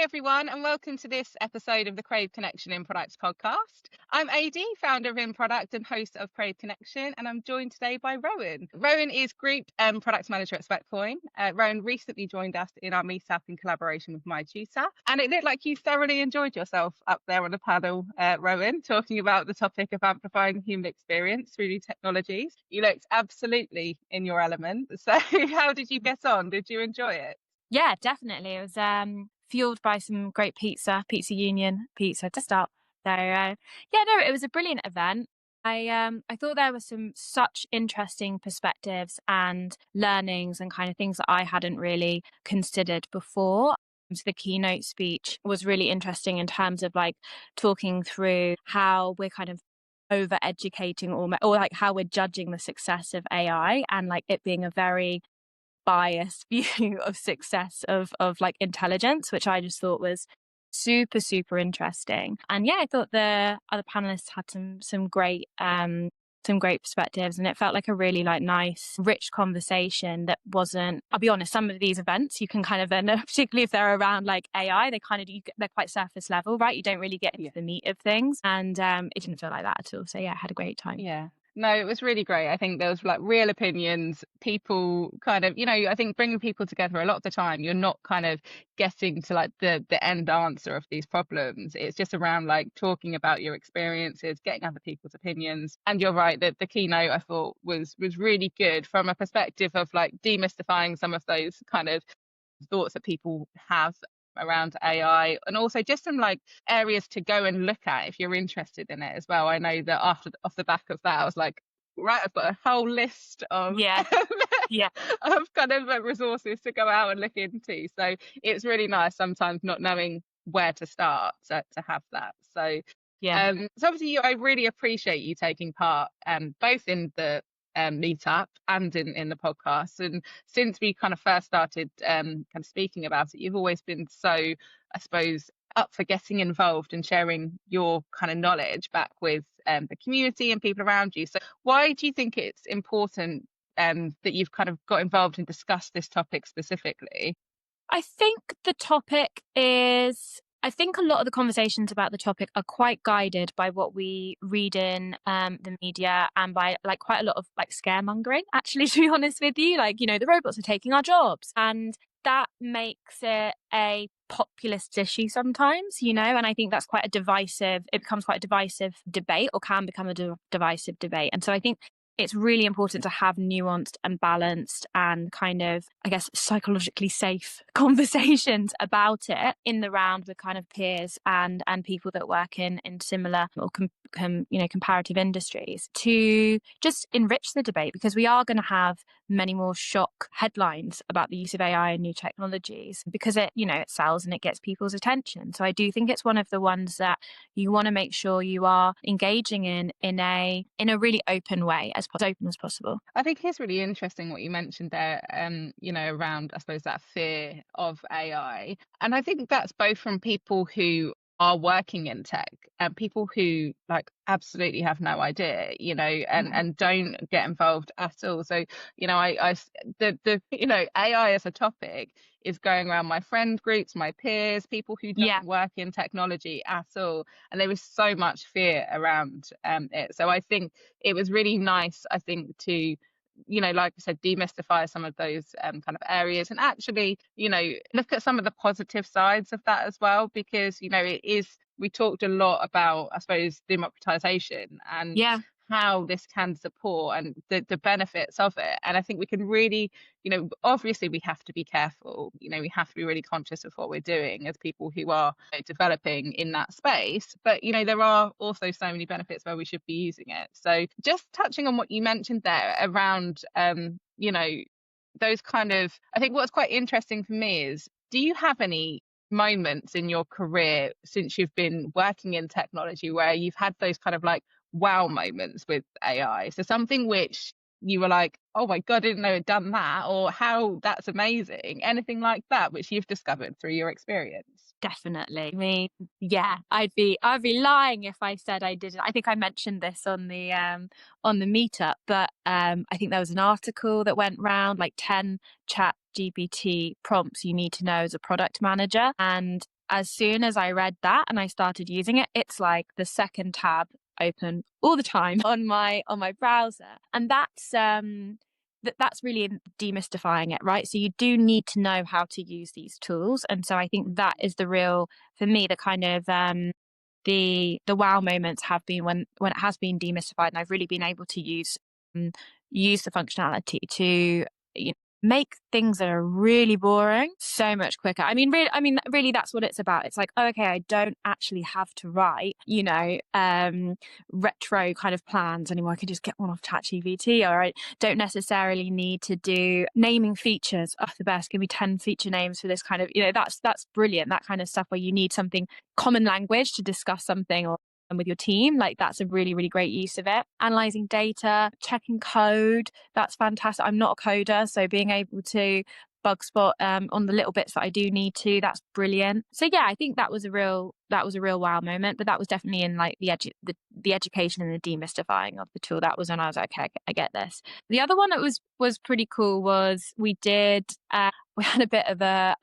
Hi, everyone, and welcome to this episode of the Crave Connection In Product podcast. I'm AD, founder of In Product and host of Crave Connection, and I'm joined today by Rowan. Rowan is Group Product Manager at Sweatcoin. Rowan recently joined us in our meetup in collaboration with my tutor, and it looked like you thoroughly enjoyed yourself up there on the panel, Rowan, talking about the topic of amplifying human experience through new technologies. You looked absolutely in your element. So how did you get on? Did you enjoy it? Yeah, definitely. It was fueled by some great Pizza Union pizza to start. So yeah, no, it was a brilliant event. I thought there were some such interesting perspectives and learnings and kind of things that I hadn't really considered before. So the keynote speech was really interesting in terms of like talking through how we're kind of over educating or like how we're judging the success of AI and like it being a very biased view of success of like intelligence, which I just thought was super interesting. And yeah, I thought the other panelists had some great perspectives, and it felt like a really like nice rich conversation that wasn't, I'll be honest, some of these events you can kind of end up, particularly if they're around like AI, they're quite surface level, right? You don't really get into the meat of things, and it didn't feel like that at all. So yeah, I had a great time. Yeah. No, it was really great. I think there was like real opinions, people kind of, I think bringing people together a lot of the time, you're not kind of getting to like the end answer of these problems. It's just around like talking about your experiences, getting other people's opinions. And you're right that the keynote I thought was really good from a perspective of like demystifying some of those kind of thoughts that people have around AI, and also just some like areas to go and look at if you're interested in it as well. I know that off the back of that, I was like, right, I've got a whole list of Yeah. Yeah. of kind of resources to go out and look into. So it's really nice sometimes not knowing where to start to have that. So Yeah. so obviously I really appreciate you taking part both in the meetup and in the podcast. And since we kind of first started kind of speaking about it, you've always been so, I suppose, up for getting involved and sharing your kind of knowledge back with the community and people around you. So why do you think it's important that you've kind of got involved and discussed this topic specifically? I think I think a lot of the conversations about the topic are quite guided by what we read in the media and by like quite a lot of like scaremongering, actually, to be honest with you. Like, the robots are taking our jobs. And that makes it a populist issue sometimes, and I think that's it becomes quite a divisive debate or can become a divisive debate. And so I think it's really important to have nuanced and balanced and kind of, I guess, psychologically safe conversations about it in the round with kind of peers and people that work in similar or comparative industries to just enrich the debate, because we are going to have many more shock headlines about the use of AI and new technologies because it sells and it gets people's attention. So I do think it's one of the ones that you want to make sure you are engaging in a really open way, as open as possible. I think it's really interesting what you mentioned there, around, I suppose, that fear of AI. And I think that's both from people who are working in tech and people who like absolutely have no idea, and don't get involved at all. So, AI as a topic is going around my friend groups, my peers, people who don't work in technology at all. And there was so much fear around it. So I think it was really nice, I think, to like I said, demystify some of those kind of areas and actually, look at some of the positive sides of that as well, because, we talked a lot about, I suppose, democratization and how this can support and the benefits of it. And I think we can really, obviously we have to be careful, we have to be really conscious of what we're doing as people who are developing in that space. But, there are also so many benefits where we should be using it. So just touching on what you mentioned there around, those kind of, I think what's quite interesting for me is, do you have any moments in your career since you've been working in technology where you've had those kind of like wow moments with AI? So something which you were like, oh my God, I didn't know it'd done that, or how that's amazing? Anything like that which you've discovered through your experience? Definitely. I mean, yeah, I'd be lying if I said I didn't. I think I mentioned this on the meetup, but I think there was an article that went round, like 10 chat GPT prompts you need to know as a product manager. And as soon as I read that and I started using it, it's like the second tab open all the time on my browser. And that's really demystifying it, right? So you do need to know how to use these tools. And so I think that is the real, for me, the kind of the wow moments have been when it has been demystified and I've really been able to use the functionality to, you know, make things that are really boring so much quicker. Really that's what it's about. It's like, oh, okay, I don't actually have to write, retro kind of plans anymore. I can just get one off ChatGPT, or I don't necessarily need to do naming features. Oh, the best, give me 10 feature names for this kind of, that's brilliant. That kind of stuff where you need something common language to discuss something or and with your team, like that's a really, really great use of it. Analyzing data, checking code, that's fantastic. I'm not a coder, so being able to bug spot on the little bits that I do need to, that's brilliant. So yeah, I think that was a real wow moment, but that was definitely in like the education and the demystifying of the tool. That was when I was like, okay, I get this. The other one that was pretty cool was we had a bit of a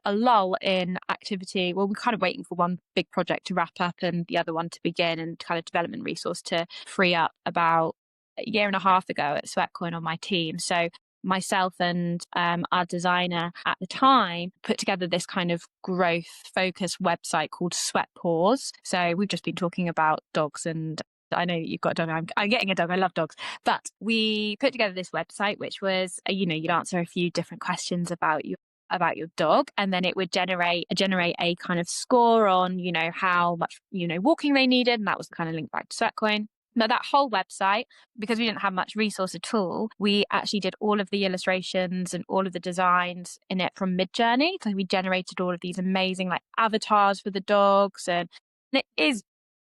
lull in activity. Well, we're kind of waiting for one big project to wrap up and the other one to begin, and kind of development resource to free up about a year and a half ago at Sweatcoin on my team. So myself and our designer at the time put together this kind of growth focused website called Sweat Paws. So we've just been talking about dogs, and I know you've got a dog. I'm getting a dog. I love dogs. But we put together this website, which was, you'd answer a few different questions about your dog, and then it would generate a kind of score on, how much, walking they needed. And that was kind of linked back to Sweatcoin. Now, that whole website, because we didn't have much resource at all, we actually did all of the illustrations and all of the designs in it from Midjourney. So we generated all of these amazing like avatars for the dogs, and it is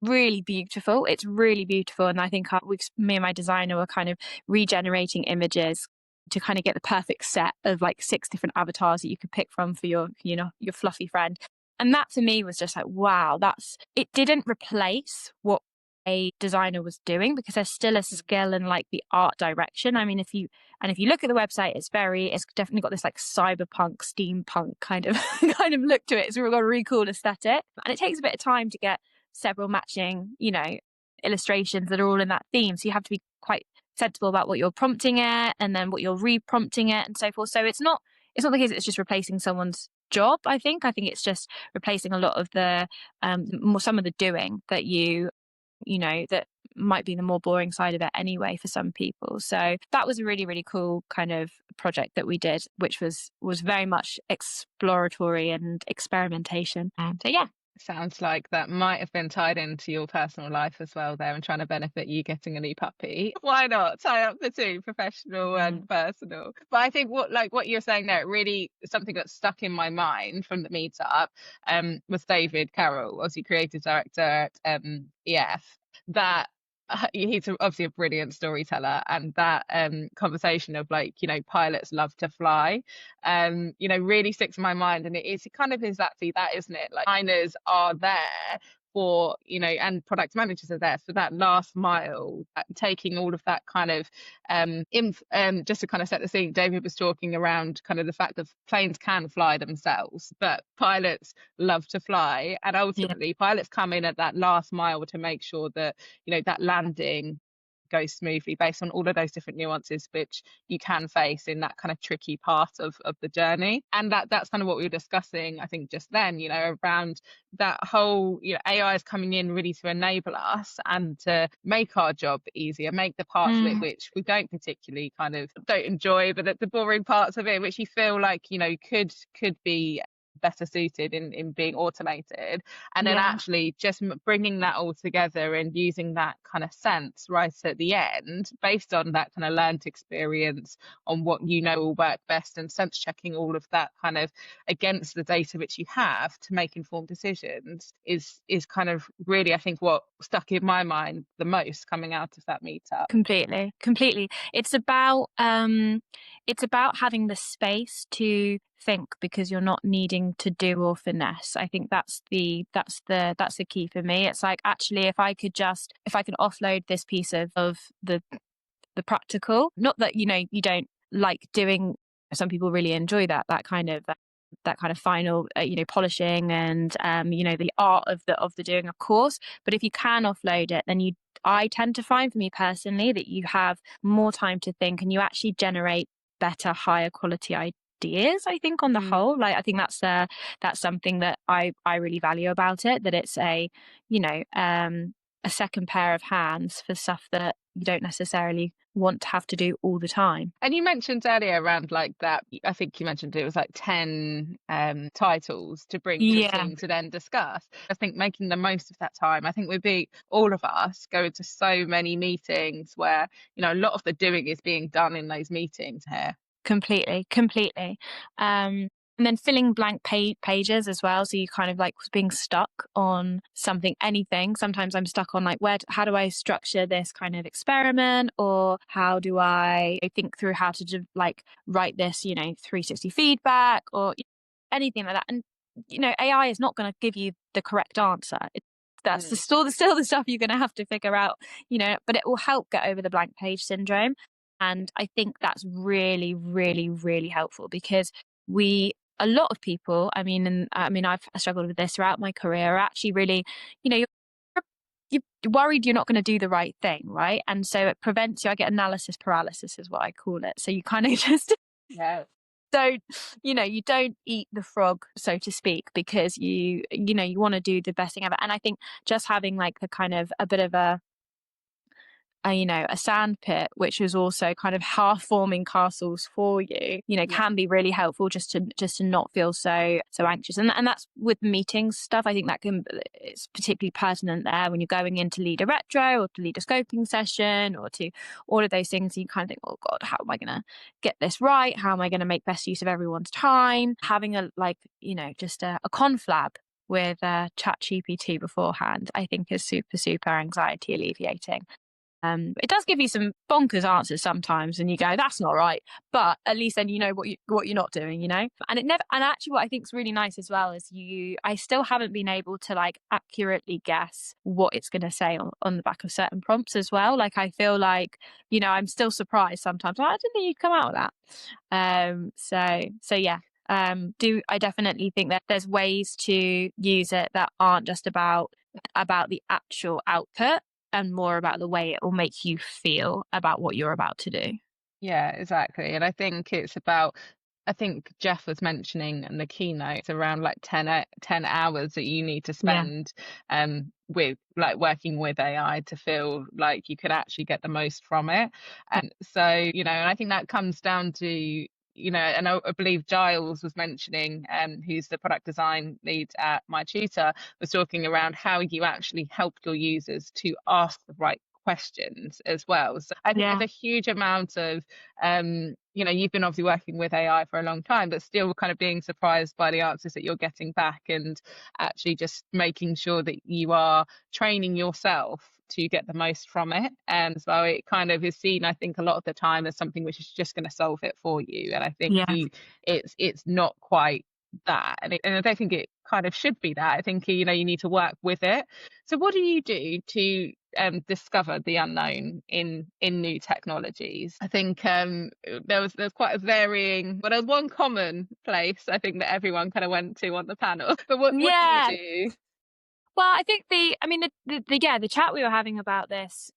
really beautiful. It's really beautiful. And I think me and my designer were kind of regenerating images to kind of get the perfect set of like 6 different avatars that you could pick from for your fluffy friend. And that for me was just like, wow, it didn't replace what a designer was doing, because there's still a skill in like the art direction. I mean, if you look at the website, it's definitely got this like cyberpunk, steampunk kind of look to it. It's got a really cool aesthetic, and it takes a bit of time to get several matching, illustrations that are all in that theme. So you have to be quite sensible about what you're prompting it and then what you're re-prompting it and so forth. So it's not the case that it's just replacing someone's job. I think it's just replacing a lot of the some of the doing that that might be the more boring side of it anyway for some people. So that was a really, really cool kind of project that we did, which was very much exploratory and experimentation. So yeah. Sounds like that might have been tied into your personal life as well there, and trying to benefit you getting a new puppy. Why not tie up the two, professional and personal? But I think what you're saying there, really something that stuck in my mind from the meetup was David Carroll, obviously creative director at EF, that he's obviously a brilliant storyteller, and that conversation of like, pilots love to fly, really sticks in my mind. And it's kind of exactly that, isn't it? Like, designers are there for, and product managers are there for that last mile, taking all of that kind of just to kind of set the scene. David was talking around kind of the fact that planes can fly themselves, but pilots love to fly, and ultimately pilots come in at that last mile to make sure that that landing goes smoothly, based on all of those different nuances which you can face in that kind of tricky part of the journey. And that's kind of what we were discussing, I think, just then, around that whole, AI is coming in really to enable us and to make our job easier, make the parts of it which we don't particularly don't enjoy, but the boring parts of it which you feel like, could be better suited in being automated, and then Yeah, actually just bringing that all together and using that kind of sense right at the end based on that kind of learned experience on what you know will work best, and sense checking all of that kind of against the data which you have to make informed decisions is kind of really, I think, what stuck in my mind the most coming out of that meetup. completely. It's about having the space to think, because you're not needing to do or finesse. I think that's the key for me. It's like, actually, if I can offload this piece of the practical, not that, you don't like doing, some people really enjoy that kind of final, polishing and, the art of the doing a course. But if you can offload it, then I tend to find, for me personally, that you have more time to think, and you actually generate better, higher quality ideas, I think, on the whole. Like, I think that's something that I really value about it, that it's a second pair of hands for stuff that you don't necessarily want to have to do all the time. And you mentioned earlier around like that, I think you mentioned it was like 10 titles to bring to the Yeah, team to then discuss. I think making the most of that time, I think we'd be, all of us go into so many meetings where, a lot of the doing is being done in those meetings here. completely. And then filling blank pages as well. So you kind of like being stuck on something, anything. Sometimes I'm stuck on like, how do I structure this kind of experiment, or how do I think through how to like write this, 360 feedback, or anything like that. And AI is not going to give you the correct answer. That's still the stuff you're going to have to figure out, but it will help get over the blank page syndrome. And I think that's really, really, really helpful, because a lot of people, I've struggled with this throughout my career, are actually really, you're worried you're not going to do the right thing, right? And so it prevents you. I get analysis paralysis, is what I call it. So you kind of just Yeah. don't, you don't eat the frog, so to speak, because you want to do the best thing ever. And I think just having like the kind of a bit of a sand pit, which is also kind of half forming castles for you, Yeah. can be really helpful, just to not feel so anxious. And that's with meetings stuff. I think it's particularly pertinent there when you're going in to lead a retro, or to lead a scoping session, or to all of those things. You kind of think, oh God, how am I going to get this right? How am I going to make best use of everyone's time? Having just a conflab with ChatGPT beforehand, I think, is super, super anxiety alleviating. It does give you some bonkers answers sometimes, and you go, "That's not right," but at least then you know what you're not doing, And it never. And actually, what I think is really nice as well is I still haven't been able to like accurately guess what it's going to say on the back of certain prompts as well. Like, I feel like I'm still surprised sometimes. I didn't think you'd come out with that. So yeah. I definitely think that there's ways to use it that aren't just about the actual output, and more about the way it will make you feel about what you're about to do. Yeah, exactly. And I think it's about, I think Jeff was mentioning in the keynote around like 10 hours that you need to Yeah. spend with like working with AI to feel like you could actually get the most from it. And so, and I think that comes down to, and I believe Giles was mentioning, who's the product design lead at my tutor, was talking around how you actually help your users to ask the right questions as well. So I think there's Yeah. a huge amount of, you've been obviously working with AI for a long time, but still kind of being surprised by the answers that you're getting back, and actually just making sure that you are training yourself to get the most from it. And so it kind of is seen, I think, a lot of the time as something which is just going to solve it for you. And I think Yeah. it's not quite that, and I don't think it kind of should be that. I think you need to work with it. So what do you do to discover the unknown in new technologies? I think there's quite a varying, but there's one common place I think that everyone kind of went to on the panel. But what do you Yeah. do? Well, I think the chat we were having about this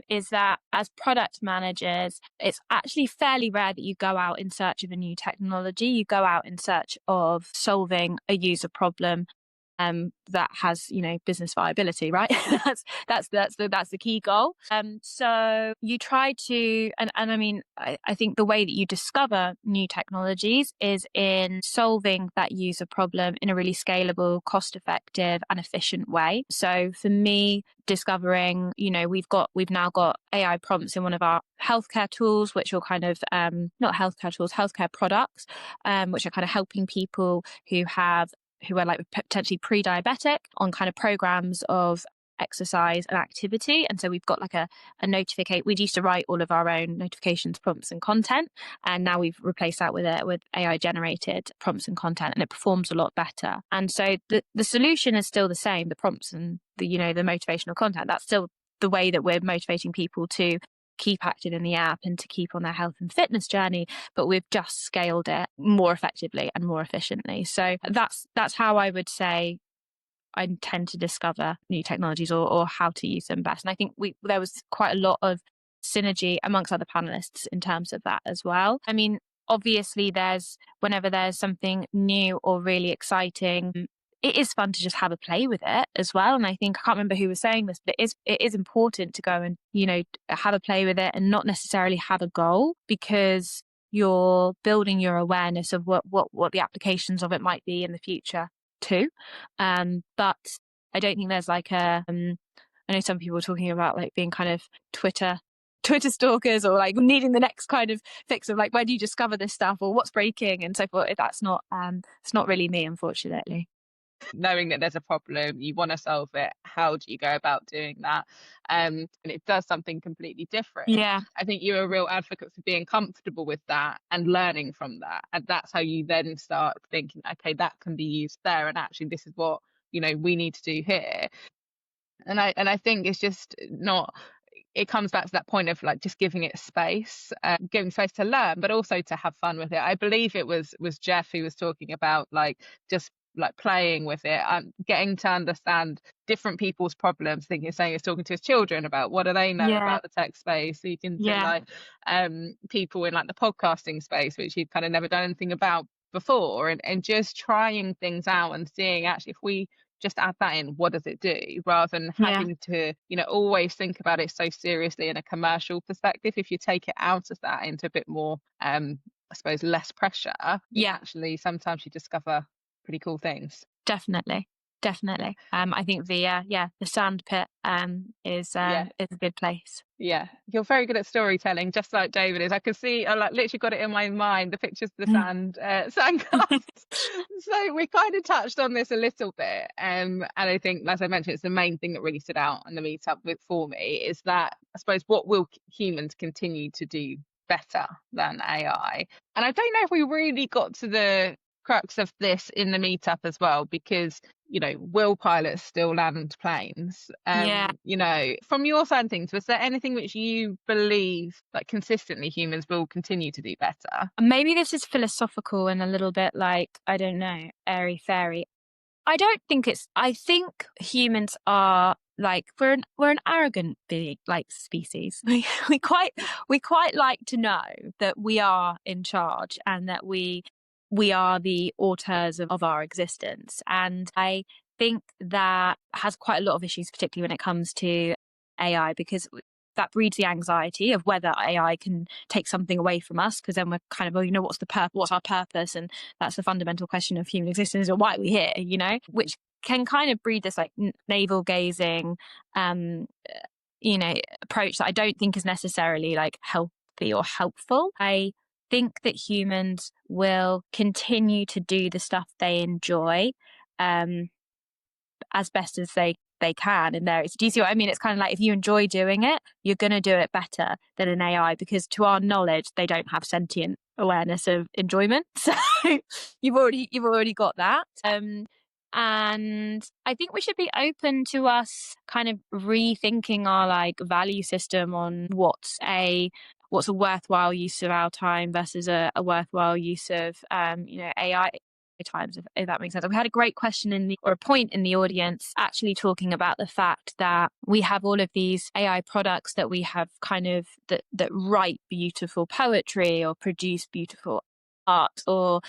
is that as product managers, it's actually fairly rare that you go out in search of a new technology. You go out in search of solving a user problem. that has, business viability, right? that's the key goal. So you try to, and I mean, I think the way that you discover new technologies is in solving that user problem in a really scalable, cost-effective, and efficient way. So for me, discovering, we've now got AI prompts in one of our healthcare tools, which are kind of not healthcare tools, healthcare products, which are kind of helping people who are like potentially pre-diabetic on kind of programs of exercise and activity. And so we've got like a notification. We used to write all of our own notifications, prompts and content, and now we've replaced that with AI generated prompts and content, and it performs a lot better. And so the solution is still the same, the prompts and the motivational content. That's still the way that we're motivating people to keep active in the app and to keep on their health and fitness journey, but we've just scaled it more effectively and more efficiently. So that's how I would say I tend to discover new technologies or how to use them best. And I think there was quite a lot of synergy amongst other panelists in terms of that as well. I mean, obviously whenever there's something new or really exciting, it is fun to just have a play with it as well. And I think, I can't remember who was saying this, but it is important to go and, have a play with it and not necessarily have a goal, because you're building your awareness of what the applications of it might be in the future too. But I don't think there's like I know some people are talking about like being kind of Twitter stalkers, or like needing the next kind of fix of like, where do you discover this stuff or what's breaking and so forth. That's not it's not really me, unfortunately. Knowing that there's a problem, you want to solve it, how do you go about doing that? And it does something completely different. Yeah. I think you're a real advocate for being comfortable with that and learning from that, and that's how you then start thinking, okay, that can be used there, and actually this is what we need to do here. And I think it's just not, it comes back to that point of like just giving it space, giving space to learn, but also to have fun with it. I believe it was Jeff who was talking about like just like playing with it and getting to understand different people's problems. Saying he's talking to his children about what do they know about the tech space. So you can do like people in like the podcasting space, which you've kind of never done anything about before, and just trying things out and seeing actually if we just add that in, what does it do, rather than having to always think about it so seriously in a commercial perspective. If you take it out of that into a bit more I suppose less pressure, actually sometimes you discover pretty cool things. Definitely. I think the sand pit is a good place. Yeah, you're very good at storytelling, just like David is. I can see, I like literally got it in my mind, the pictures of the sandcastles. So we kind of touched on this a little bit, and I think, as I mentioned, it's the main thing that really stood out on the meetup for me is that I suppose what will humans continue to do better than AI? And I don't know if we really got to the crux of this in the meetup as well, because will pilots still land planes? From your side of things, was there anything which you believe that consistently humans will continue to do better? Maybe this is philosophical and a little bit like, I don't know, airy fairy. I think humans are like, we're an arrogant being, like species. We quite like to know that we are in charge and that we are the auteurs of our existence. And I think that has quite a lot of issues, particularly when it comes to AI, because that breeds the anxiety of whether AI can take something away from us, because then we're kind of, what's our purpose? And that's the fundamental question of human existence, or why are we here, which can kind of breed this like navel gazing, approach that I don't think is necessarily like healthy or helpful. I think that humans will continue to do the stuff they enjoy as best as they can. And do you see what I mean? It's kind of like, if you enjoy doing it, you're going to do it better than an AI, because to our knowledge, they don't have sentient awareness of enjoyment. So you've already got that. And I think we should be open to us kind of rethinking our like value system on what's a worthwhile use of our time versus a worthwhile use of AI times, if that makes sense. We had a great question or a point in the audience actually talking about the fact that we have all of these AI products that we have kind of that write beautiful poetry or produce beautiful art, or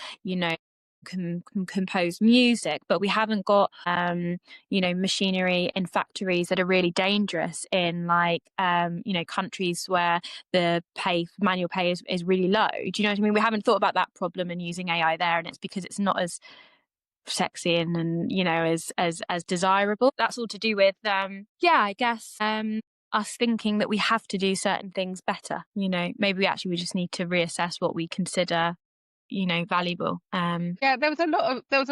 can compose music, but we haven't got machinery in factories that are really dangerous in countries where the manual pay is really low. Do you know what I mean? We haven't thought about that problem and using AI there, and it's because it's not as sexy and as desirable. That's all to do with I guess us thinking that we have to do certain things better. Maybe we just need to reassess what we consider valuable. Yeah, there was a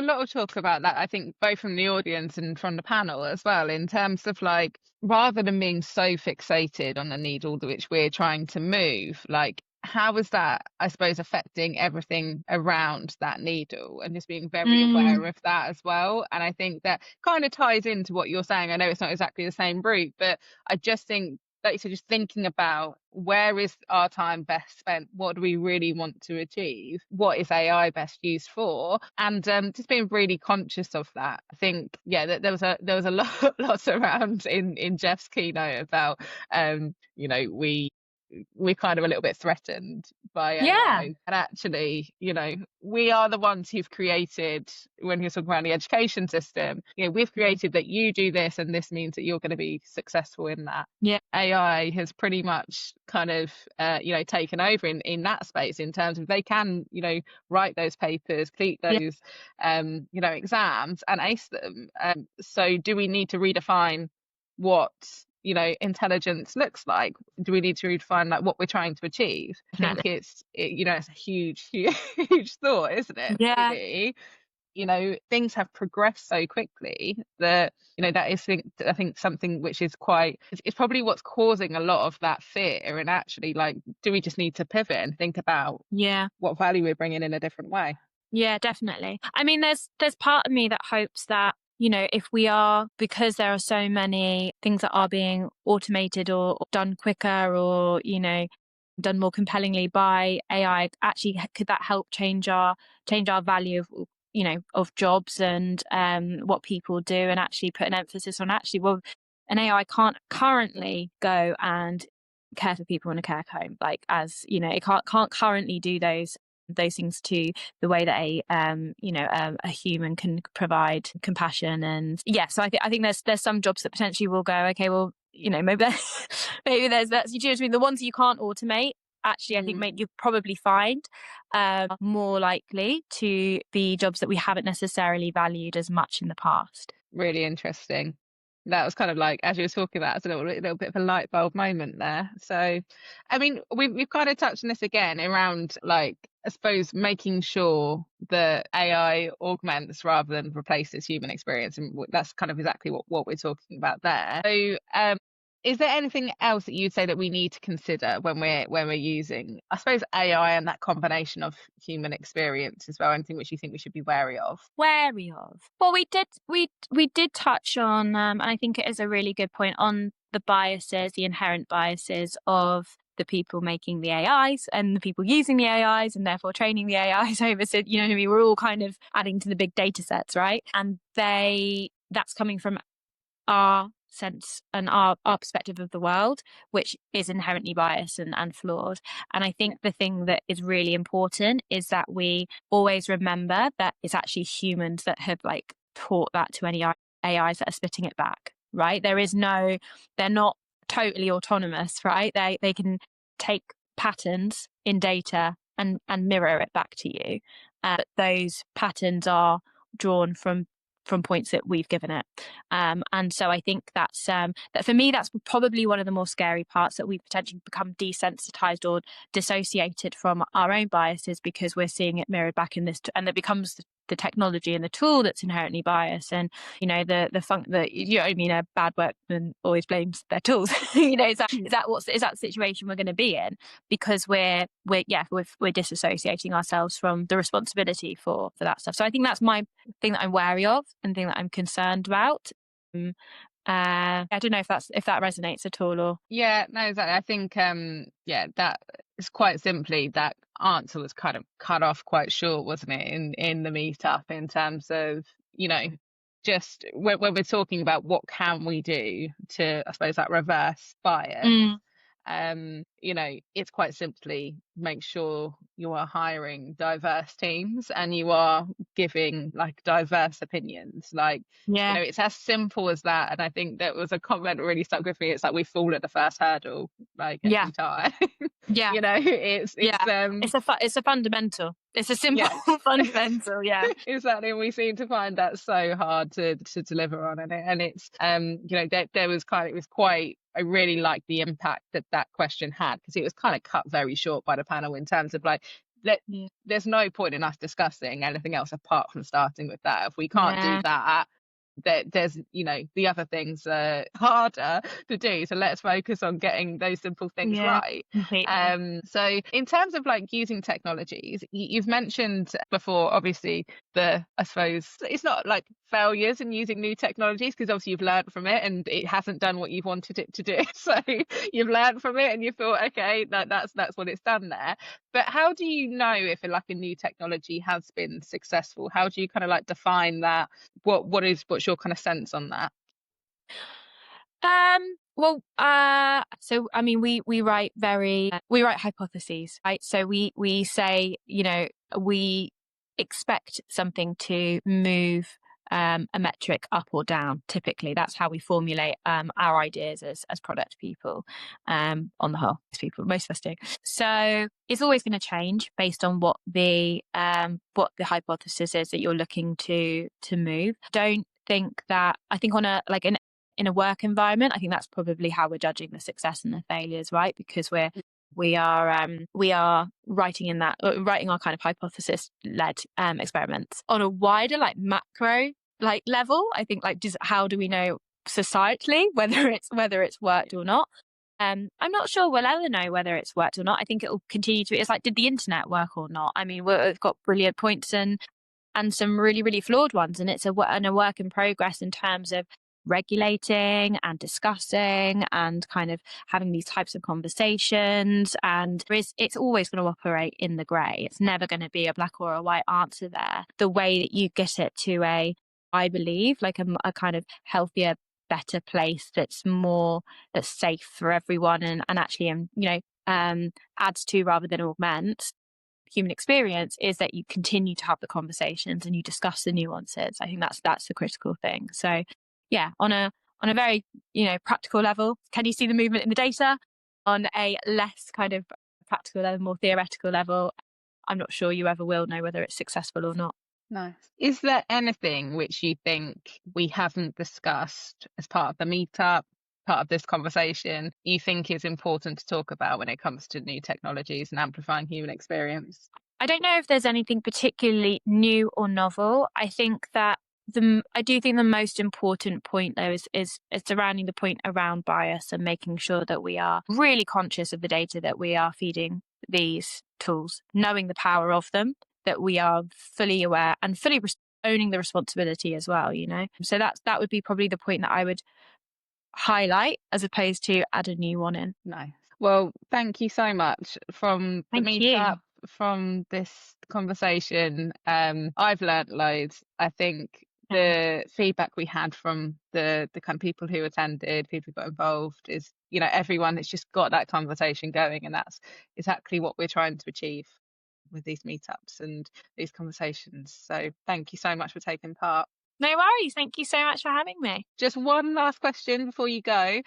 lot of talk about that, I think, both from the audience and from the panel as well, in terms of like, rather than being so fixated on the needle which we're trying to move, like how is that, I suppose, affecting everything around that needle, and just being very aware of that as well. And I think that kind of ties into what you're saying. I know it's not exactly the same route, but I just think, like you said, just thinking about where is our time best spent, what do we really want to achieve, what is AI best used for, and just being really conscious of that. I think, yeah, there was a lot around in Jeff's keynote about we're kind of a little bit threatened by AI. And actually, we are the ones who've created, when you're talking around the education system, we've created that you do this and this means that you're going to be successful in that. AI has pretty much kind of taken over in that space, in terms of they can write those papers, complete those exams and ace them. So do we need to redefine what intelligence looks like? Do we need to redefine like what we're trying to achieve? I think it's a huge thought, isn't it? Really, things have progressed so quickly that that is, I think, something which is it's probably what's causing a lot of that fear. And actually, like, do we just need to pivot and think about what value we're bringing in a different way? Yeah, definitely. I mean, there's part of me that hopes that if we are, because there are so many things that are being automated or done quicker or, done more compellingly by AI, actually, could that help change our value of jobs and what people do, and actually put an emphasis on an AI can't currently go and care for people in a care home, it can't currently do those things to the way that a human can provide compassion. And so I think there's some jobs that potentially will go, okay, well, maybe there's that. You know what I mean? The ones you can't automate, actually, I think you'll probably find more likely to be jobs that we haven't necessarily valued as much in the past. Really interesting. That was kind of like, as you were talking about, it's a little bit of a light bulb moment there. So, I mean, we've kind of touched on this again around, like, I suppose, making sure that AI augments rather than replaces human experience, and that's kind of exactly what we're talking about there. So, is there anything else that you'd say that we need to consider when we're using, I suppose, AI and that combination of human experience as well? Anything which you think we should be wary of? Well, we did touch on, and I think it is a really good point, on the biases, the inherent biases of the people making the AIs and the people using the AIs, and therefore training the AIs over. So, what I mean? We're all kind of adding to the big data sets, right? And that's coming from our sense and our perspective of the world, which is inherently biased and flawed. And I think the thing that is really important is that we always remember that it's actually humans that have taught that to any AIs that are spitting it back, right? They're not totally autonomous, right? They can take patterns in data and mirror it back to you. Those patterns are drawn from points that we've given it. And so I think that's that for me, that's probably one of the more scary parts, that we potentially become desensitized or dissociated from our own biases because we're seeing it mirrored back in this, and it becomes the technology and the tool that's inherently biased. And the funk that a bad workman always blames their tools. Is that the situation we're going to be in, because we're disassociating ourselves from the responsibility for that stuff. So I think that's my thing that I'm wary of and thing that I'm concerned about. I don't know if that resonates at all, or no, exactly. I think that is quite simply, that answer was kind of cut off quite short, wasn't it, in the meetup, in terms of just when we're talking about what can we do to, I suppose, that reverse bias. it's quite simply make sure you are hiring diverse teams and you are giving like diverse opinions. Like, it's as simple as that. And I think that was a comment that really stuck with me. It's like we fall at the first hurdle, like every time. It's a fundamental. It's a simple fundamental. Yeah. Exactly. And we seem to find that so hard to deliver on. And it's there was it was quite, I really liked the impact that question had, because it was kind of cut very short by the panel in terms of like, there's no point in us discussing anything else apart from starting with that. If we can't do that, there's the other things are harder to do, so let's focus on getting those simple things right. So in terms of like using technologies, you've mentioned before, obviously, I suppose it's not like failures in using new technologies, because obviously you've learned from it and it hasn't done what you've wanted it to do, so you've learned from it and you thought, okay, that's what it's done there. But how do you know if like a new technology has been successful? How do you kind of like define that? What's your kind of sense on that? So I mean, we write hypotheses, right? So we say, we expect something to move a metric up or down. Typically, that's how we formulate our ideas as product people. On the whole, most of us do. So it's always going to change based on what the hypothesis is that you're looking to move. I think in a work environment, I think that's probably how we're judging the success and the failures, right? Because we are writing our kind of hypothesis-led experiments on a wider like macro like level. I think like just how do we know societally whether it's worked or not? I'm not sure we'll ever know whether it's worked or not. I think it will continue to. It's like, did the internet work or not? I mean, we've got brilliant points and some really, really flawed ones, and it's a work in progress in terms of regulating and discussing and kind of having these types of conversations. And it's always going to operate in the grey. It's never going to be a black or a white answer there. The way that you get it to I believe, like a kind of healthier, better place that's safe for everyone and actually adds to rather than augments human experience, is that you continue to have the conversations and you discuss the nuances. I think that's the critical thing. So yeah, on a very practical level, can you see the movement in the data? On a less kind of practical level, more theoretical level, I'm not sure you ever will know whether it's successful or not. Nice. Is there anything which you think we haven't discussed as part of the meetup, part of this conversation, you think is important to talk about when it comes to new technologies and amplifying human experience? I don't know if there's anything particularly new or novel. I think that I do think the most important point though is surrounding the point around bias and making sure that we are really conscious of the data that we are feeding these tools, knowing the power of them, that we are fully aware and fully owning the responsibility as well, So that would be probably the point that I would highlight as opposed to add a new one in. Nice. Well, thank you so much from the meetup, from this conversation. I've learned loads. I think the feedback we had from the kind of people who attended, people who got involved, is everyone has just got that conversation going, and that's exactly what we're trying to achieve with these meetups and these conversations. So thank you so much for taking part. No worries. Thank you so much for having me. Just one last question before you go.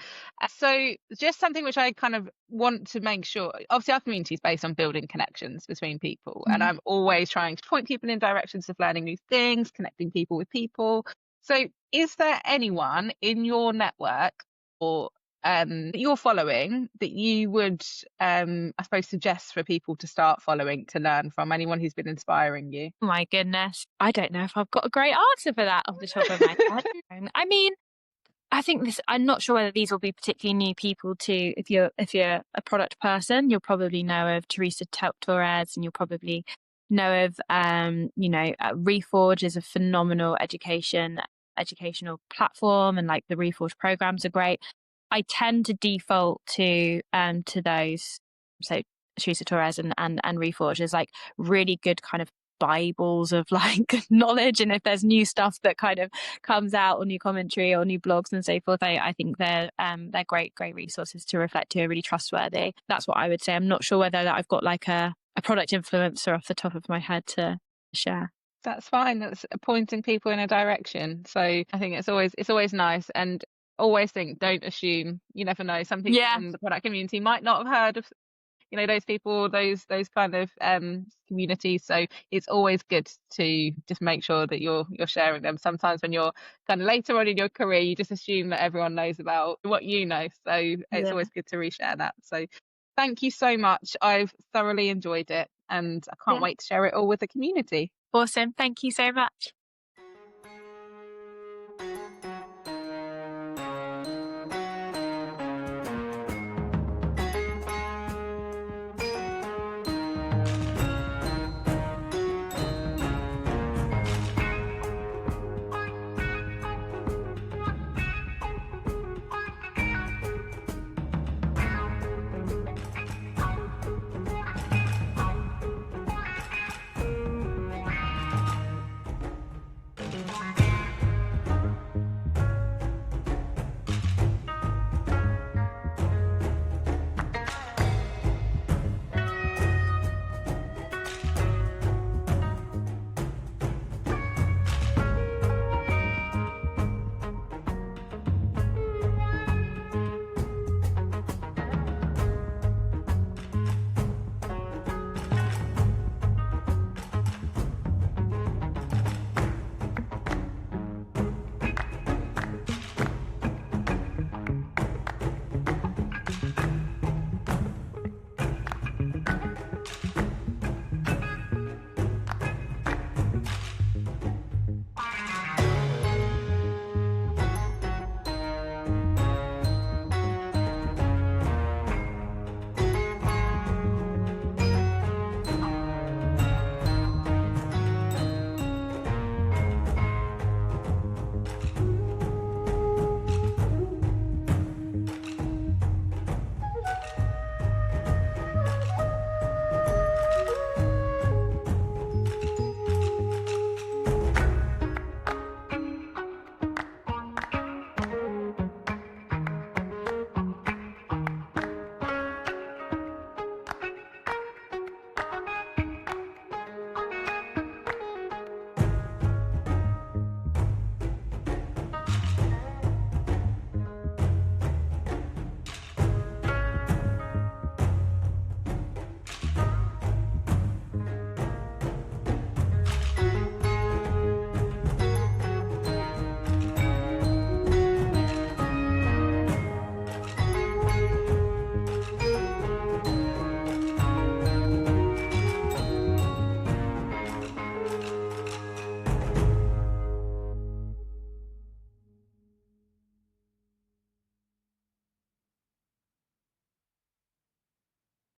So just something which I kind of want to make sure, obviously our community is based on building connections between people, and I'm always trying to point people in directions of learning new things, connecting people with people. So is there anyone in your network or that you're following that you would I suppose suggest for people to start following, to learn from? Anyone who's been inspiring you? My goodness, I don't know if I've got a great answer for that off the top of my head. I mean, I think I'm not sure whether these will be particularly new people to, if you're a product person, you'll probably know of Teresa Torres, and you'll probably know of Reforge is a phenomenal educational platform, and like the Reforge programs are great. I tend to default to those. So Teresa Torres and Reforge is like really good kind of bibles of like knowledge, and if there's new stuff that kind of comes out, or new commentary or new blogs and so forth, I think they're great resources to reflect to, really trustworthy. That's what I would say. I'm not sure whether that I've got like a product influencer off the top of my head to share. That's fine. That's pointing people in a direction. So I think it's always nice, and always think, don't assume. You never know. Some people in the product community might not have heard of, those people, those kind of communities. So it's always good to just make sure that you're sharing them. Sometimes when you're kind of later on in your career, you just assume that everyone knows about what you know. So it's always good to reshare that. So thank you so much. I've thoroughly enjoyed it, and I can't wait to share it all with the community. Awesome. Thank you so much.